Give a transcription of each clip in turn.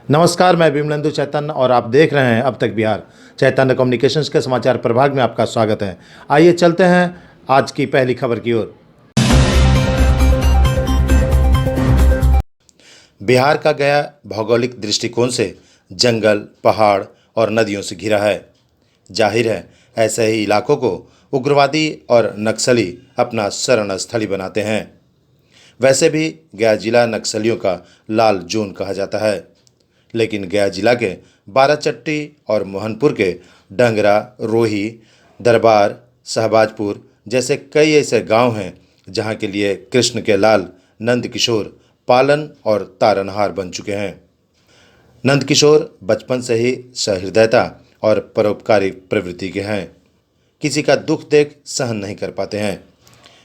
नमस्कार, मैं विमलेंदु चैतन्य और आप देख रहे हैं अब तक बिहार। चैतन्य कम्युनिकेशंस के समाचार प्रभाग में आपका स्वागत है। आइए चलते हैं आज की पहली खबर की ओर। बिहार का गया भौगोलिक दृष्टिकोण से जंगल, पहाड़ और नदियों से घिरा है। जाहिर है, ऐसे ही इलाकों को उग्रवादी और नक्सली अपना शरण स्थली बनाते हैं। वैसे भी गया जिला नक्सलियों का लाल जोन कहा जाता है, लेकिन गया जिला के बाराचट्टी और मोहनपुर के डंगरा, रोही, दरबार, शहबाजपुर जैसे कई ऐसे गांव हैं जहां के लिए कृष्ण के लाल नंदकिशोर पालन और तारनहार बन चुके हैं। नंदकिशोर बचपन से ही सहृदयता और परोपकारी प्रवृत्ति के हैं। किसी का दुख देख सहन नहीं कर पाते हैं।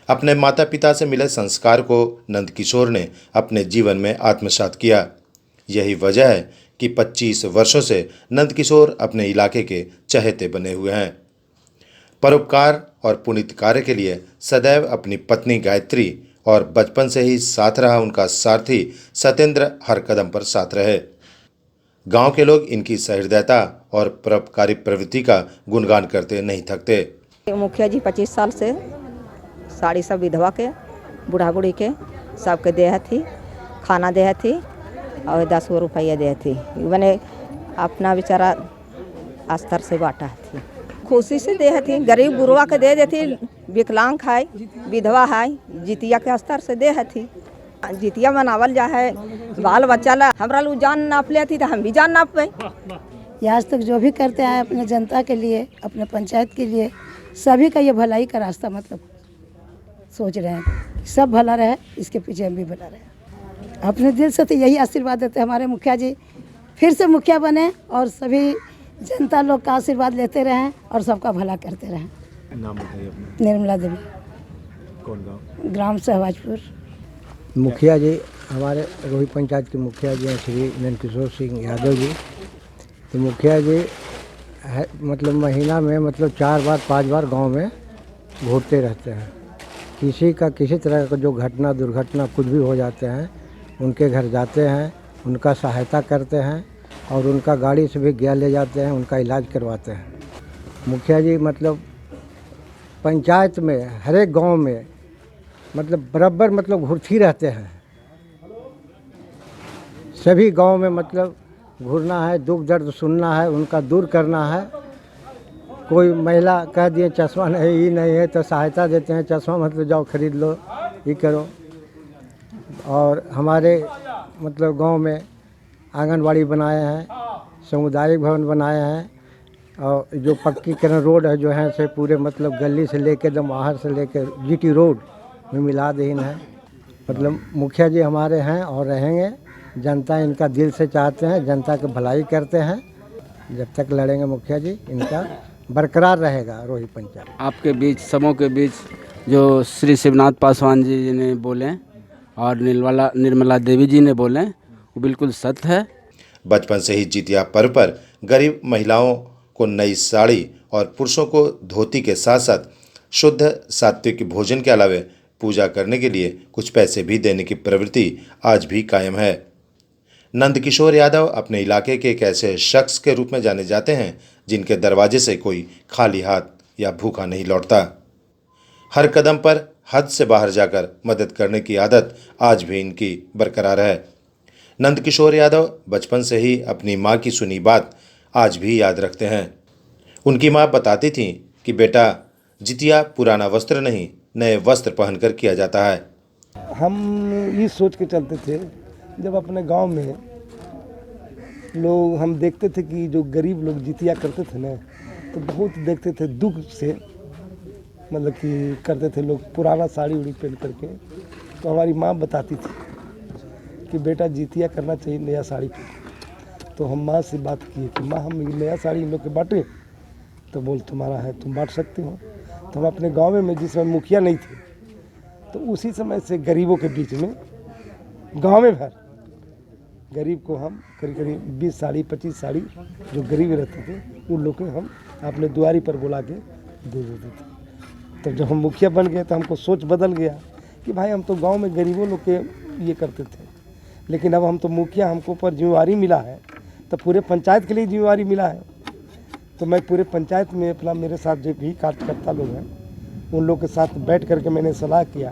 अपने माता पिता से मिले संस्कार को नंदकिशोर ने अपने जीवन में आत्मसात किया। यही वजह है कि 25 वर्षों से नंदकिशोर अपने इलाके के चहेते बने हुए हैं। परोपकार और पुनीत कार्य के लिए सदैव अपनी पत्नी गायत्री और बचपन से ही साथ रहा उनका सारथी सत्येंद्र हर कदम पर साथ रहे। गांव के लोग इनकी सहृदयता और परोपकारी प्रवृत्ति का गुणगान करते नहीं थकते। मुखिया जी 25 साल से साड़ी सब विधवा के, बूढ़ा बूढ़ी के सबके दे थी, खाना दे थी और 10 रुपया दे थी। मैंने अपना बेचारा अस्तर से बांटा थी, खुशी से दे थी। गरीब गुरुआ के दे देती, विकलांग है, विधवा है, जितिया के स्तर से दे थी। जितिया मनावल जा है, बाल बच्चा ला हमरा लोग जान नाप लेती तो हम भी जान नाप गए। आज तक जो भी करते आए अपने जनता के लिए, अपने पंचायत के लिए, सभी का ये भलाई का रास्ता मतलब सोच रहे हैं। सब भला रहे, इसके पीछे हम भी भला रहे। अपने दिल से तो यही आशीर्वाद देते हैं हमारे मुखिया जी फिर से मुखिया बने और सभी जनता लोग का आशीर्वाद लेते रहें और सबका भला करते रहें। नाम बताइए अपना। निर्मला देवी। कौन गाँव? ग्राम शहबाजपुर। मुखिया जी हमारे रोही पंचायत के मुखिया जी हैं श्री नंदकिशोर सिंह यादव जी। तो मुखिया जी है मतलब महीना में मतलब 4 बार 5 बार गांव में घूमते रहते हैं। किसी का किसी तरह का जो घटना दुर्घटना कुछ भी हो जाते हैं, उनके घर जाते हैं, उनका सहायता करते हैं और उनका गाड़ी से भी गया ले जाते हैं, उनका इलाज करवाते हैं। मुखिया जी मतलब पंचायत में हर एक गांव में मतलब बराबर मतलब घूरती रहते हैं। सभी गांव में मतलब घूरना है, दुख दर्द सुनना है, उनका दूर करना है। कोई महिला कह दिए चश्मा नहीं, ये नहीं है, तो सहायता देते हैं। चश्मा मतलब जाओ खरीद लो, ये करो। और हमारे मतलब गांव में आंगनबाड़ी बनाए हैं, सामुदायिक भवन बनाए हैं और जो पक्कीकरण रोड है जो है से पूरे मतलब गली से लेकर एकदम बाहर से लेकर जीटी रोड में मिलादहीन है। मतलब मुखिया जी हमारे हैं और रहेंगे। जनता इनका दिल से चाहते हैं, जनता की भलाई करते हैं। जब तक लड़ेंगे मुखिया जी इनका बरकरार रहेगा रोही पंचायत। आपके बीच सबों के बीच जो श्री शिवनाथ पासवान जी ने बोले और निर्मला देवी जी ने बोले वो बिल्कुल सत्य है। बचपन से ही जितिया पर्व पर गरीब महिलाओं को नई साड़ी और पुरुषों को धोती के साथ साथ शुद्ध सात्विक भोजन के अलावे पूजा करने के लिए कुछ पैसे भी देने की प्रवृत्ति आज भी कायम है। नंदकिशोर यादव अपने इलाके के एक ऐसे शख्स के रूप में जाने जाते हैं जिनके दरवाजे से कोई खाली हाथ या भूखा नहीं लौटता। हर कदम पर हद से बाहर जाकर मदद करने की आदत आज भी इनकी बरकरार है। नंदकिशोर यादव बचपन से ही अपनी माँ की सुनी बात आज भी याद रखते हैं। उनकी माँ बताती थी कि बेटा, जितिया पुराना वस्त्र नहीं, नए वस्त्र पहनकर किया जाता है। हम ये सोच के चलते थे, जब अपने गांव में लोग हम देखते थे कि जो गरीब लोग जितिया करते थे ना, तो बहुत देखते थे दुख से मतलब कि करते थे लोग पुराना साड़ी उड़ी पहन करके। तो हमारी माँ बताती थी कि बेटा जितिया करना चाहिए नया साड़ी पहन। तो हम माँ से बात किए कि माँ हम नया साड़ी इन लोग के बांटे। तो बोल तुम्हारा है, तुम बांट सकते हो। तो हम अपने गांव में जिसमें मुखिया नहीं थे, तो उसी समय से गरीबों के बीच में गांव में भर गरीब को हम करीब करीब 20 साड़ी 25 साड़ी जो गरीब रहते थे उन लोग के हम अपने द्वारी पर बुला के दे देते थे। तो जब हम मुखिया बन गए तो हमको सोच बदल गया कि भाई हम तो गांव में गरीबों लोग के ये करते थे, लेकिन अब हम तो मुखिया, हमको ऊपर जिम्मेवारी मिला है तो पूरे पंचायत के लिए जिम्मेवारी मिला है। तो मैं पूरे पंचायत में अपना, मेरे साथ जो भी कार्यकर्ता लोग हैं उन लोग के साथ बैठ करके मैंने सलाह किया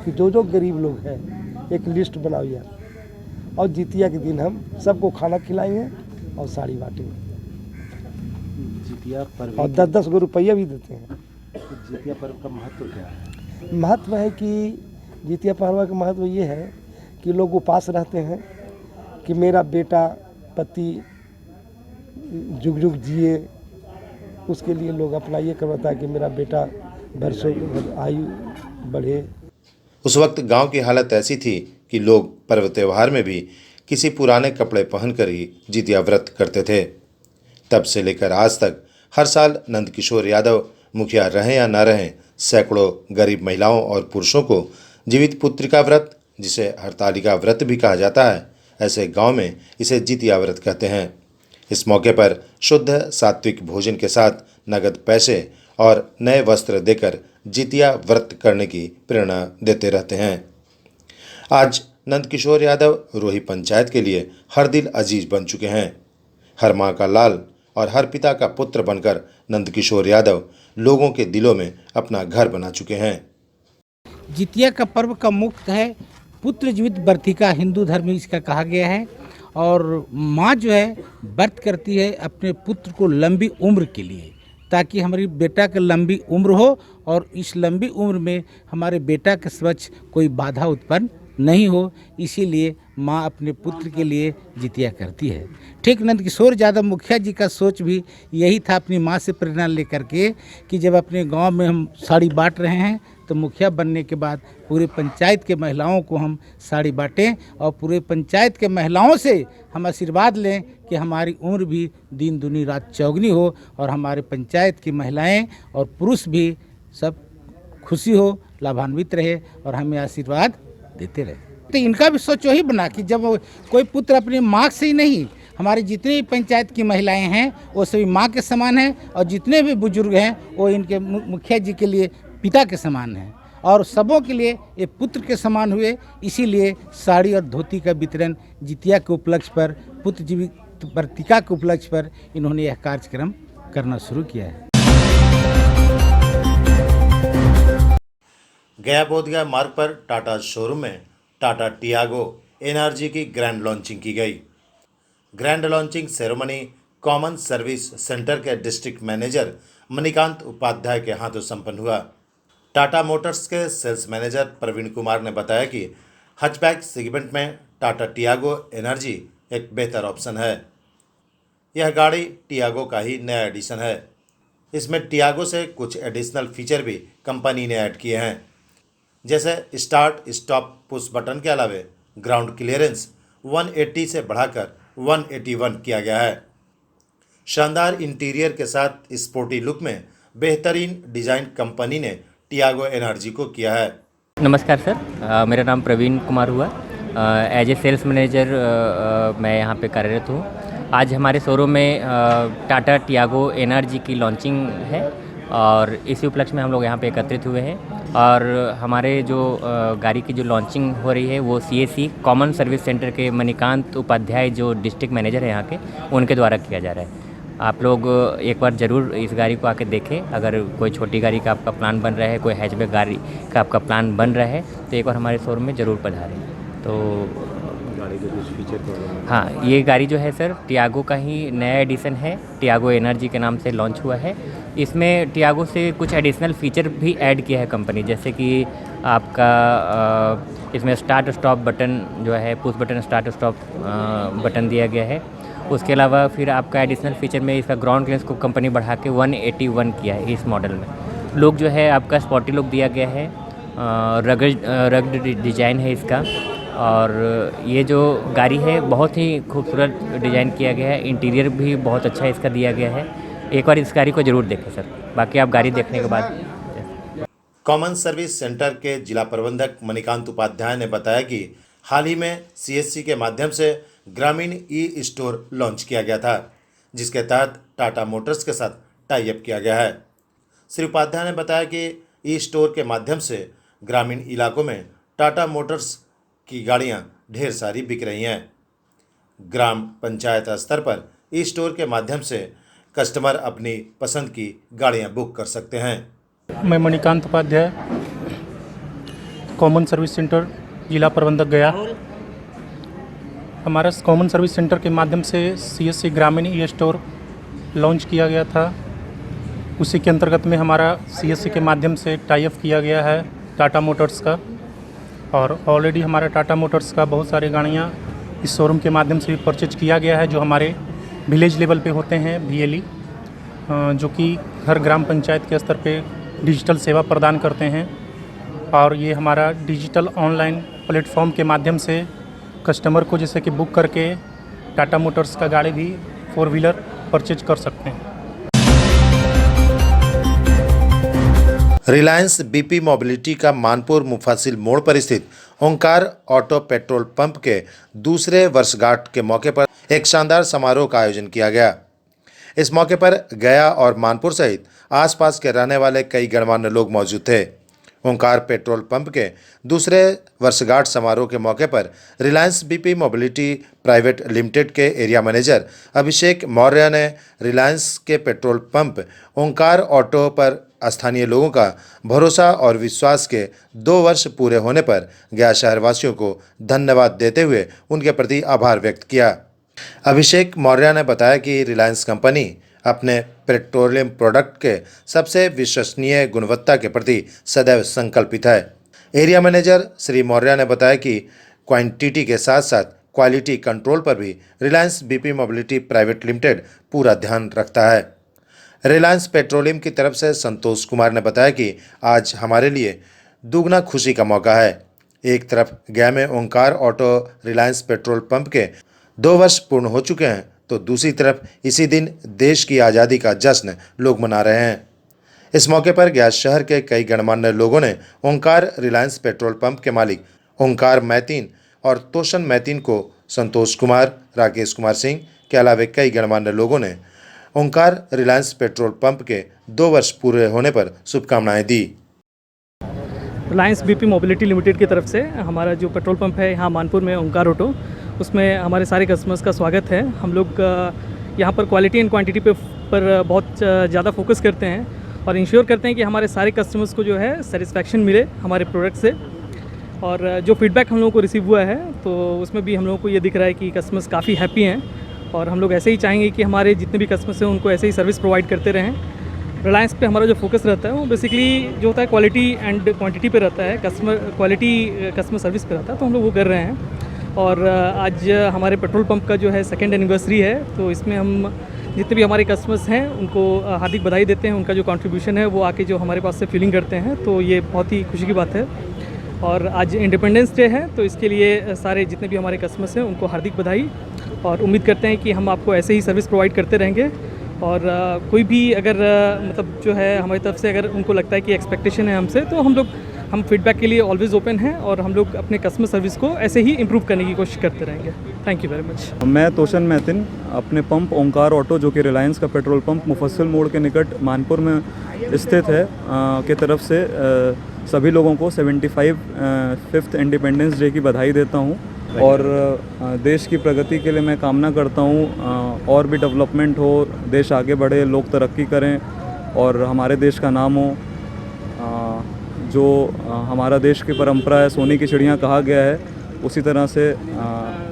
कि जो जो गरीब लोग हैं एक लिस्ट बनाओ यार, और जितिया के दिन हम सबको खाना खिलाएंगे और साड़ी बांटेंगे। जितिया पर्व और 10-10 गो रुपया भी देते हैं। जितिया पर्व का महत्व क्या है? महत्व है कि जितिया पर्व का महत्व ये है कि लोग उपास रहते हैं कि मेरा बेटा पति जुग जुग जिए, उसके लिए लोग अपना ये करवाता है कि मेरा बेटा वर्षों आयु बढ़े। उस वक्त गांव की हालत ऐसी थी कि लोग पर्व त्योहार में भी किसी पुराने कपड़े पहनकर ही जितिया व्रत करते थे। तब से लेकर आज तक हर साल नंदकिशोर यादव मुखिया रहें या न रहें, सैकड़ों गरीब महिलाओं और पुरुषों को जीवित पुत्रिका व्रत, जिसे हरतालिका व्रत भी कहा जाता है, ऐसे गांव में इसे जितिया व्रत कहते हैं। इस मौके पर शुद्ध सात्विक भोजन के साथ नगद पैसे और नए वस्त्र देकर जितिया व्रत करने की प्रेरणा देते रहते हैं। आज नंदकिशोर यादव रोही पंचायत के लिए हर दिल अजीज बन चुके हैं। हर माँ का लाल और हर पिता का पुत्र बनकर नंदकिशोर यादव लोगों के दिलों में अपना घर बना चुके हैं। जितिया का पर्व का मुख्य है पुत्र जीवित वर्तिका, हिंदू धर्म में इसका कहा गया है। और माँ जो है व्रत करती है अपने पुत्र को लंबी उम्र के लिए, ताकि हमारी बेटा की लंबी उम्र हो और इस लंबी उम्र में हमारे बेटा के समक्ष कोई बाधा उत्पन्न नहीं हो, इसीलिए माँ अपने पुत्र के लिए जितिया करती है। ठीक नंदकिशोर यादव मुखिया जी का सोच भी यही था, अपनी माँ से प्रेरणा लेकर के, कि जब अपने गांव में हम साड़ी बांट रहे हैं तो मुखिया बनने के बाद पूरे पंचायत के महिलाओं को हम साड़ी बांटें और पूरे पंचायत के महिलाओं से हम आशीर्वाद लें कि हमारी उम्र भी दिन दुनी रात चौगनी हो और हमारे पंचायत की महिलाएं और पुरुष भी सब खुशी हो, लाभान्वित रहे और हमें आशीर्वाद देते रहे। तो इनका भी सोच वही बना कि जब कोई पुत्र अपनी माँ से ही नहीं, हमारे जितने भी पंचायत की महिलाएं हैं वो सभी माँ के समान हैं और जितने भी बुजुर्ग हैं वो इनके मुखिया जी के लिए पिता के समान हैं और सबों के लिए ये पुत्र के समान हुए। इसीलिए साड़ी और धोती का वितरण जितिया के उपलक्ष्य पर, पुत्र जीवित वर्तिका के उपलक्ष्य पर इन्होंने यह कार्यक्रम करना शुरू किया है। गया बोधगया मार्ग पर टाटा शोरूम में टाटा टियागो एनर्जी की ग्रैंड लॉन्चिंग की गई। Grand launching ceremony common service centre के डिस्ट्रिक्ट मैनेजर मणिकांत उपाध्याय के हाथों संपन्न हुआ। टाटा मोटर्स के सेल्स मैनेजर प्रवीण कुमार ने बताया कि हैचबैक सेगमेंट में टाटा टियागो एनर्जी एक बेहतर ऑप्शन है। यह गाड़ी टियागो का ही नया एडिशन है। इसमें टियागो से कुछ एडिशनल फीचर भी कंपनी ने ऐड किए हैं, जैसे स्टार्ट स्टॉप पुश बटन के अलावे ग्राउंड क्लियरेंस 180 से बढ़ाकर 181 किया गया है। शानदार इंटीरियर के साथ स्पोर्टी लुक में बेहतरीन डिजाइन कंपनी ने टियागो एनर्जी को किया है। नमस्कार सर, मेरा नाम प्रवीण कुमार हुआ। एज ए सेल्स मैनेजर मैं यहाँ पे कार्यरत हूँ। आज हमारे शोरूम में टाटा टियागो एनर्जी की लॉन्चिंग है और इसी उपलक्ष्य में हम लोग यहाँ पे एकत्रित हुए हैं। और हमारे जो गाड़ी की जो लॉन्चिंग हो रही है वो CSC कॉमन सर्विस सेंटर के मणिकांत उपाध्याय जो डिस्ट्रिक्ट मैनेजर है यहाँ के, उनके द्वारा किया जा रहा है। आप लोग एक बार ज़रूर इस गाड़ी को आके देखें। अगर कोई छोटी गाड़ी का आपका प्लान बन रहा है, कोई हैचबैक गाड़ी का आपका प्लान बन रहा है, तो एक बार हमारे शोरूम में ज़रूर पधारें। तो गाड़ी के कुछ फीचर हाँ, ये गाड़ी जो है सर टियागो का ही नया एडिशन है, टियागो एनर्जी के नाम से लॉन्च हुआ है। इसमें टियागो से कुछ एडिशनल फीचर भी ऐड किया है कंपनी, जैसे कि आपका इसमें स्टार्ट स्टॉप बटन जो है, push button start stop button दिया गया है। उसके अलावा फिर आपका एडिशनल फीचर में इसका ग्राउंड क्लियरेंस को कंपनी बढ़ा के 181 किया है इस मॉडल में। लुक जो है आपका स्पॉटी लुक दिया गया है, रग्ड डिजाइन है इसका। और ये जो गाड़ी है बहुत ही खूबसूरत डिज़ाइन किया गया है, इंटीरियर भी बहुत अच्छा इसका दिया गया है। एक बार इस गाड़ी को ज़रूर देखें सर, बाकी आप गाड़ी देखने के बाद। कॉमन सर्विस सेंटर के जिला प्रबंधक मणिकांत उपाध्याय ने बताया कि हाल ही में CSC के माध्यम से ग्रामीण ई स्टोर लॉन्च किया गया था, जिसके तहत टाटा मोटर्स के साथ टाई अप किया गया है। श्री उपाध्याय ने बताया कि ई स्टोर के माध्यम से ग्रामीण इलाकों में टाटा मोटर्स की गाड़ियां ढेर सारी बिक रही हैं। ग्राम पंचायत स्तर पर ई स्टोर के माध्यम से कस्टमर अपनी पसंद की गाड़ियां बुक कर सकते हैं। मैं Manikant Upadhyay, common service centre जिला प्रबंधक गया। हमारा कॉमन सर्विस सेंटर के माध्यम से CSC ग्रामीण ई स्टोर लॉन्च किया गया था। उसी के अंतर्गत में हमारा CSC के माध्यम से टाई अप किया गया है टाटा मोटर्स का, और ऑलरेडी हमारा टाटा मोटर्स का बहुत सारी गाड़ियाँ इस शोरूम के माध्यम से भी परचेज किया गया है, जो हमारे विलेज लेवल पे होते हैं VLE, जो कि हर ग्राम पंचायत के स्तर पे डिजिटल सेवा प्रदान करते हैं। और ये हमारा डिजिटल ऑनलाइन प्लेटफॉर्म के माध्यम से कस्टमर को जैसे कि बुक करके टाटा मोटर्स का गाड़ी भी 4 व्हीलर परचेज कर सकते हैं। रिलायंस BP मोबिलिटी का मानपुर मुफासिल मोड़ पर स्थित ओंकार ऑटो पेट्रोल पंप के दूसरे वर्षगांठ के मौके पर एक शानदार समारोह का आयोजन किया गया। इस मौके पर गया और मानपुर सहित आसपास के रहने वाले कई गणमान्य लोग मौजूद थे। ओंकार पेट्रोल पंप के दूसरे वर्षगांठ समारोह के मौके पर Reliance BP mobility private limited के एरिया मैनेजर अभिषेक मौर्य ने रिलायंस के पेट्रोल पंप ओंकार ऑटो पर स्थानीय लोगों का भरोसा और विश्वास के 2 वर्ष पूरे होने पर गया शहरवासियों को धन्यवाद देते हुए उनके प्रति आभार व्यक्त किया। अभिषेक मौर्य ने बताया कि रिलायंस कंपनी अपने पेट्रोलियम प्रोडक्ट के सबसे विश्वसनीय गुणवत्ता के प्रति सदैव संकल्पित है। एरिया मैनेजर श्री मौर्य ने बताया कि क्वांटिटी के साथ साथ क्वालिटी कंट्रोल पर भी Reliance BP mobility private limited पूरा ध्यान रखता है। रिलायंस पेट्रोलियम की तरफ से संतोष कुमार ने बताया कि आज हमारे लिए दुगना खुशी का मौका है। एक तरफ गया में ओंकार ऑटो रिलायंस पेट्रोल पंप के 2 वर्ष पूर्ण हो चुके हैं, तो दूसरी तरफ इसी दिन देश की आज़ादी का जश्न लोग मना रहे हैं। इस मौके पर गया शहर के कई गणमान्य लोगों ने ओंकार रिलायंस पेट्रोल पंप के मालिक ओंकार मैतीन और तोशन मैतीन को संतोष कुमार, राकेश कुमार सिंह के अलावा कई गणमान्य लोगों ने ओंकार रिलायंस पेट्रोल पंप के 2 वर्ष पूरे होने पर शुभकामनाएं दी। रिलायंस BP मोबिलिटी लिमिटेड की तरफ से हमारा जो पेट्रोल पंप है यहाँ मानपुर में ओंकार ऑटो, उसमें हमारे सारे कस्टमर्स का स्वागत है। हम लोग यहाँ पर क्वालिटी एंड क्वांटिटी पर बहुत ज़्यादा फोकस करते हैं और इंश्योर करते हैं कि हमारे सारे कस्टमर्स को जो है सेटिस्फैक्शन मिले हमारे प्रोडक्ट से। और जो फीडबैक हम लोगों को रिसीव हुआ है तो उसमें भी हम लोगों को ये दिख रहा है कि कस्टमर्स काफ़ी हैप्पी हैं, और हम लोग ऐसे ही चाहेंगे कि हमारे जितने भी कस्टमर्स हैं उनको ऐसे ही सर्विस प्रोवाइड करते रहें। रिलायंस पे हमारा जो फोकस रहता है वो बेसिकली जो होता है क्वालिटी एंड क्वांटिटी पे रहता है, कस्टमर सर्विस पे रहता है, तो हम लोग वो कर रहे हैं। और आज हमारे पेट्रोल पंप का जो है 2nd एनिवर्सरी है, तो इसमें हम जितने भी हमारे कस्टमर्स हैं उनको हार्दिक बधाई देते हैं। उनका जो कंट्रीब्यूशन है वो आके जो हमारे पास से फीलिंग करते हैं, तो ये बहुत ही खुशी की बात है। और आज इंडिपेंडेंस डे है, तो इसके लिए सारे जितने भी हमारे कस्टमर्स हैं उनको हार्दिक बधाई, और उम्मीद करते हैं कि हम आपको ऐसे ही सर्विस प्रोवाइड करते रहेंगे। और कोई भी अगर मतलब जो है हमारी तरफ से अगर उनको लगता है कि एक्सपेक्टेशन है हमसे, तो हम फीडबैक के लिए ऑलवेज़ ओपन हैं, और हम लोग अपने कस्टमर सर्विस को ऐसे ही इम्प्रूव करने की कोशिश करते रहेंगे। Thank you very much. मैं तोशन मैतिन अपने पंप ओंकार ऑटो, जो कि रिलायंस का पेट्रोल पंप मुफस्सिल मोड़ के निकट मानपुर में स्थित है, के तरफ से सभी लोगों को 75th इंडिपेंडेंस डे की बधाई देता हूँ। और देश की प्रगति के लिए मैं कामना करता हूँ और भी डेवलपमेंट हो, देश आगे बढ़े, लोग तरक्की करें और हमारे देश का नाम हो। जो हमारा देश की परंपरा है, सोने की चिड़िया कहा गया है, उसी तरह से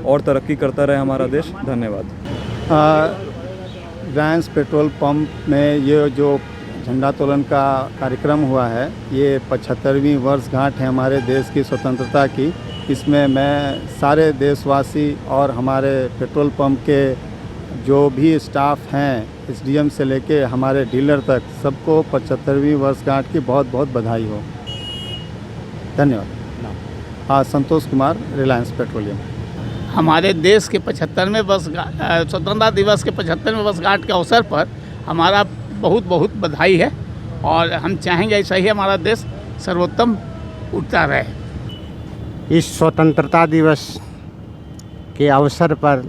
और तरक्की करता रहे हमारा देश। धन्यवाद। रिलायंस पेट्रोल पंप में ये जो झंडा तोलन का कार्यक्रम हुआ है, ये 75वीं वर्षगांठ है हमारे देश की स्वतंत्रता की। इसमें मैं सारे देशवासी और हमारे पेट्रोल पंप के जो भी स्टाफ हैं, SDM से लेके हमारे डीलर तक, सबको 75वीं वर्षगांठ की बहुत बहुत बधाई हो। धन्यवाद। हाँ, संतोष कुमार, रिलायंस पेट्रोलियम। हमारे देश के 75वें स्वतंत्रता दिवस के 75वें वर्षगांठ के अवसर पर हमारा बहुत बहुत बधाई है, और हम चाहेंगे ऐसा ही हमारा देश सर्वोत्तम उठता रहे। इस स्वतंत्रता दिवस के अवसर पर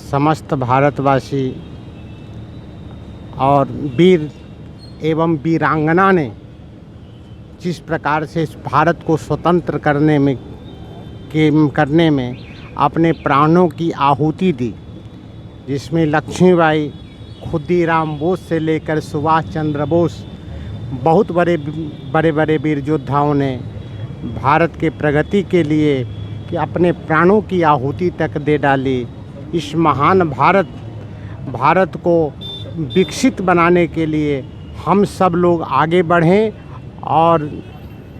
समस्त भारतवासी और वीर एवं वीरांगना ने जिस प्रकार से इस भारत को स्वतंत्र करने में अपने प्राणों की आहुति दी, जिसमें लक्ष्मीबाई, खुदीराम बोस से लेकर सुभाष चंद्र बोस, बहुत बड़े वीर योद्धाओं ने भारत के प्रगति के लिए कि अपने प्राणों की आहुति तक दे डाली। इस महान भारत को विकसित बनाने के लिए हम सब लोग आगे बढ़ें और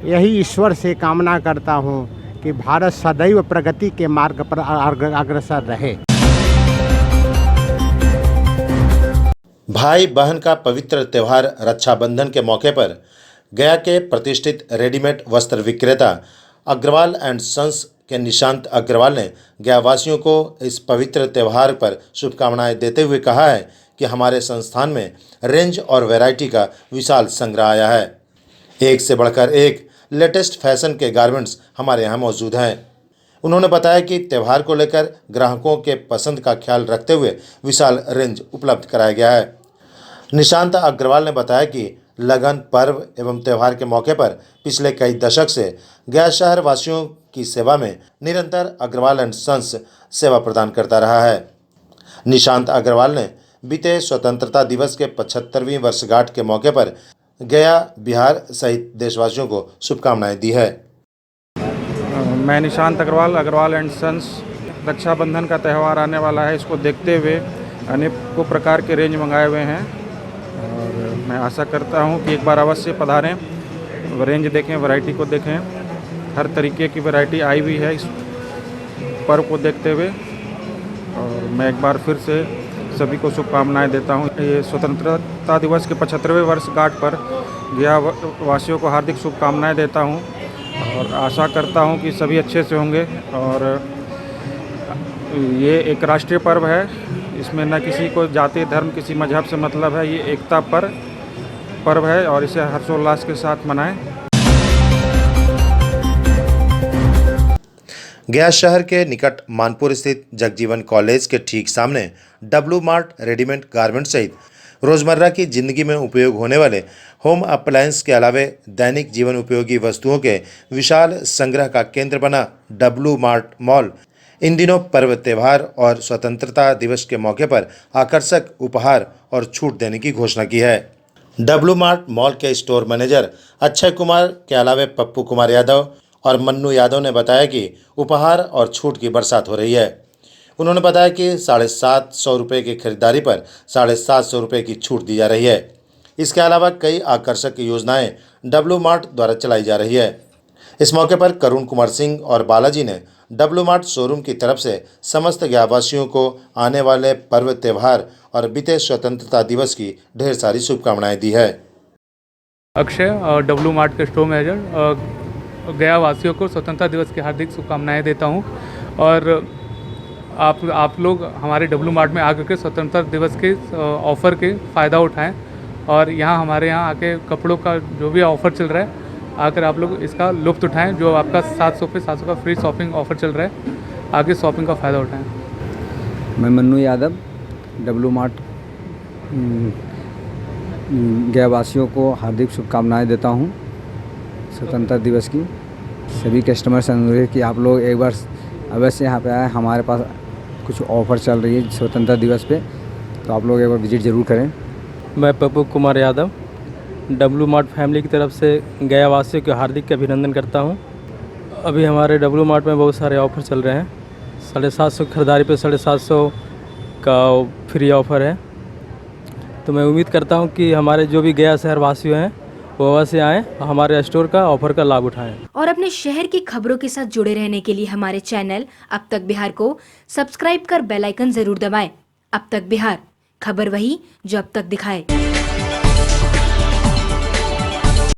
यही ईश्वर से कामना करता हूँ कि भारत सदैव प्रगति के मार्ग पर अग्रसर रहे। भाई बहन का पवित्र त्यौहार रक्षाबंधन के मौके पर गया के प्रतिष्ठित रेडीमेड वस्त्र विक्रेता अग्रवाल एंड सन्स के निशांत अग्रवाल ने गयावासियों को इस पवित्र त्यौहार पर शुभकामनाएं देते हुए कहा है कि हमारे संस्थान में रेंज और वैरायटी का विशाल संग्रह आया है। एक से बढ़कर एक लेटेस्ट फैशन के गारमेंट्स हमारे यहाँ मौजूद हैं। उन्होंने बताया कि त्यौहार को लेकर ग्राहकों के पसंद का ख्याल रखते हुए विशाल रेंज उपलब्ध कराया गया है। निशांत अग्रवाल ने बताया कि लगन, पर्व एवं त्यौहार के मौके पर पिछले कई दशक से गया शहर वासियों की सेवा में निरंतर अग्रवाल एंड सन्स सेवा प्रदान करता रहा है। निशांत अग्रवाल ने बीते स्वतंत्रता दिवस के 75वीं वर्षगांठ के मौके पर गया, बिहार सहित देशवासियों को शुभकामनाएं दी है। मैं निशांत अग्रवाल एंड सन्स, रक्षाबंधन का त्यौहार आने वाला है, इसको देखते हुए अनेकों प्रकार के रेंज मंगाए हुए हैं और मैं आशा करता हूं कि एक बार अवश्य पधारें, रेंज देखें, वैरायटी को देखें। हर तरीके की वैरायटी आई हुई है इस पर्व को देखते हुए और मैं एक बार फिर से सभी को शुभकामनाएं देता हूं। ये स्वतंत्रता दिवस के 75वें वर्षगांठ पर गया वासियों को हार्दिक शुभकामनाएं देता हूं और आशा करता हूं कि सभी अच्छे से होंगे। और ये एक राष्ट्रीय पर्व है, इसमें न किसी को जाति, धर्म, किसी मजहब से मतलब है। ये एकता पर पर्व है और इसे हर्षोल्लास के साथ मनाएं। गया शहर के निकट मानपुर स्थित जगजीवन कॉलेज के ठीक सामने डब्लू मार्ट रेडीमेड गारमेंट सहित रोजमर्रा की जिंदगी में उपयोग होने वाले होम अप्लायंस के अलावे दैनिक जीवन उपयोगी वस्तुओं के विशाल संग्रह का केंद्र बना डब्लू मार्ट मॉल इन दिनों पर्व, त्यौहार और स्वतंत्रता दिवस के मौके पर आकर्षक उपहार और छूट देने की घोषणा की है। डब्लू मार्ट मॉल के स्टोर मैनेजर अक्षय कुमार के अलावे पप्पू कुमार यादव और मन्नू यादव ने बताया कि उपहार और छूट की बरसात हो रही है। उन्होंने बताया कि 750 रुपये की खरीदारी पर 750 रुपये की छूट दी जा रही है। इसके अलावा कई आकर्षक योजनाएं डब्लू मार्ट द्वारा चलाई जा रही है। इस मौके पर करुण कुमार सिंह और बालाजी ने डब्लू मार्ट शोरूम की तरफ से समस्त गयावासियों को आने वाले पर्व, त्यौहार और बीते स्वतंत्रता दिवस की ढेर सारी शुभकामनाएं दी है। अक्षय, डब्लू मार्ट के स्टोर मैनेजर, गया वासियों को स्वतंत्रता दिवस की हार्दिक शुभकामनाएं देता हूं और आप लोग हमारे डब्लू मार्ट में आकर के स्वतंत्रता दिवस के ऑफ़र के फ़ायदा उठाएं और हमारे यहाँ आके कपड़ों का जो भी ऑफ़र चल रहा है आकर आप लोग इसका लुत्फ़ उठाएं। जो आपका 700 पे 700 का फ्री शॉपिंग ऑफ़र चल रहा है, आगे शॉपिंग का फ़ायदा उठाएं। मैं मन्नू यादव, डब्लू मार्ट गया वासियों को हार्दिक शुभकामनाएं देता हूं स्वतंत्रता दिवस की। सभी कस्टमर से अनुरोध कि आप लोग एक बार अवश्य यहाँ पे आए, हमारे पास कुछ ऑफ़र चल रही है स्वतंत्रता दिवस पे, तो आप लोग एक बार विजिट ज़रूर करें। मैं Pappu Kumar Yadav, W mart family की तरफ से गया वासियों के हार्दिक अभिनंदन करता हूं। अभी हमारे डब्लू मार्ट में बहुत सारे ऑफ़र चल रहे हैं। 750 खरीदारी पे 750 का फ्री ऑफ़र है, तो मैं उम्मीद करता हूं कि हमारे जो भी गया शहर वासी हैं वो अवश्य आएँ, हमारे स्टोर का ऑफ़र का लाभ उठाएं। और अपने शहर की खबरों के साथ जुड़े रहने के लिए हमारे चैनल अब तक बिहार को सब्सक्राइब कर बेल आइकन जरूर दबाएं। अब तक बिहार, खबर वही जो अब तक दिखाए।